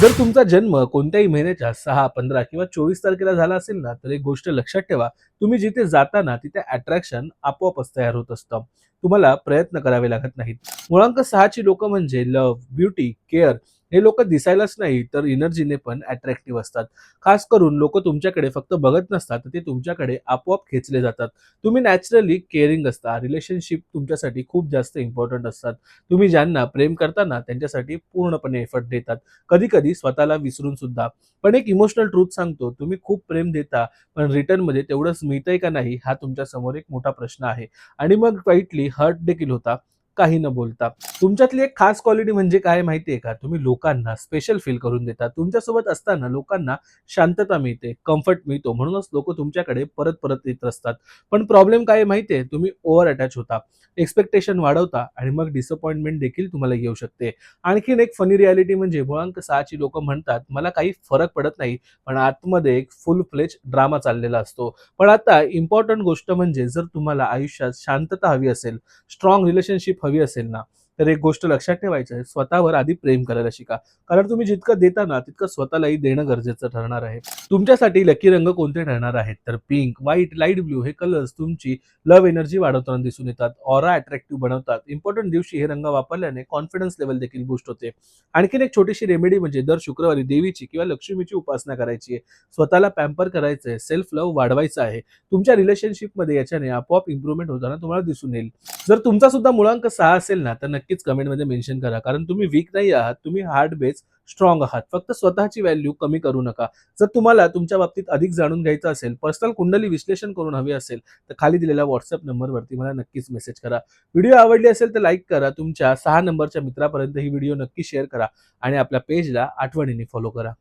जर तुमचा जन्म कोणत्याही महिन्याच्या 6, 15 किंवा 24 तारखेला झाला असेल ना, तर एक गोष्ट लक्षात ठेवा. तुम्ही जिथे जाता ना, तिथे अट्रॅक्शन आपोआपच तयार होत असतं. तुम्हाला प्रयत्न करावे लागत नाहीत. मुळांक 6 ची लोकं म्हणजे लव्ह, ब्युटी, केअर हे लोकं दिसायलाच नाही, तर एनर्जीने पण अट्रॅक्टिव्ह असतात. खास करून लोकं तुमच्याकडे फक्त बघत नसतात, तर ते तुमच्याकडे आपोआप खेचले जातात. तुम्ही नॅचरली केअरिंग असता. रिलेशनशिप तुमच्यासाठी खूप जास्त इम्पोर्टंट असतात. तुम्ही ज्यांना प्रेम करता ना, त्यांच्यासाठी पूर्णपणे एफर्ट देतात. कधी-कधी स्वतःला विसरून सुद्धा. पण एक इमोशनल ट्रुथ सांगतो, तुम्ही खूप प्रेम देता, पण रिटर्नमध्ये तेवढंच मिळतंय का नाही, हा तुमच्या समोर एक मोठा प्रश्न आहे. आणि मग क्वाइटली हर्ट देखील होता, काही न बोलता. तुमच्यातली एक खास क्वालिटी म्हणजे काय माहिती का? तुम्ही लोकांना स्पेशल फील करून देता. तुमच्यासोबत असताना लोकांना शांतता मिळते, कम्फर्ट मिळतो. म्हणूनच लोकं तुमच्याकडे परत-परत येत असतात. पण प्रॉब्लेम काय आहे माहिती आहे? तुम्ही ओव्हर अटॅच होता. एक्स्पेक्टेशन वाढवता आणि मग डिसअपॉइंटमेंट देखील तुम्हाला येऊ शकते. आणखीन एक फनी रिॲलिटी म्हणजे मुळांक 6 ची लोकं म्हणतात, "मला काही फरक पडत नाही." पण आतमध्ये एक फुल फ्लेज ड्रामा चाललेला असतो. पण आता इम्पोर्टंट गोष्ट म्हणजे जर तुम्हाला आयुष्यात शांतता हवी असेल, स्ट्राँग रिलेशनशिप हवी असेल ना, तर एक गोष्ट लक्षात ठेवायची आहे, स्वतःवर आधी प्रेम करायला शिका. कारण तुम्ही जितकं देता ना, तितकं स्वतःलाही देणं गरजेचं ठरणार आहे. तुमच्यासाठी लकी रंग कोणते ठरणार आहेत? तर पिंक, व्हाईट, लाईट ब्लू हे कलर्स तुमची लव्ह एनर्जी वाढवताना दिसून येतात. ऑरा अट्रॅक्टिव्ह बनवतात. इम्पोर्टंट दिवशी हे रंग वापरल्याने कॉन्फिडन्स लेव्हल देखील बूस्ट होते. आणखीन एक छोटीशी रेमेडी म्हणजे दर शुक्रवारी देवीची किंवा लक्ष्मीची उपासना करायची आहे. स्वतःला पॅम्पर करायचं आहे, सेल्फ लव्ह वाढवायचा आहे. तुमच्या रिलेशनशिपमध्ये याच्याने आपोआप इम्प्रूव्हमेंट होताना तुम्हाला दिसून येईल. जर तुमचा सुद्धा मुळांक 6 असेल ना, तर नक्कीच कमेंटमध्ये मेन्शन करा. कारण तुम्ही वीक नाही आहात, तुम्ही हार्ट बेस स्ट्राँग आहात. फक्त स्वतःची व्हॅल्यू कमी करू नका. जर तुम्हाला तुमच्या बाबतीत अधिक जाणून घ्यायचं असेल, पर्सनल कुंडली विश्लेषण करून हवी असेल, तर खाली दिलेल्या WhatsApp नंबरवरती मला नक्कीच मेसेज करा. व्हिडिओ आवडली असेल तर लाईक करा. तुमच्या 6 नंबरच्या मित्रापर्यंत ही व्हिडिओ नक्की शेअर करा आणि आपल्या पेजला आठवणीने फॉलो करा.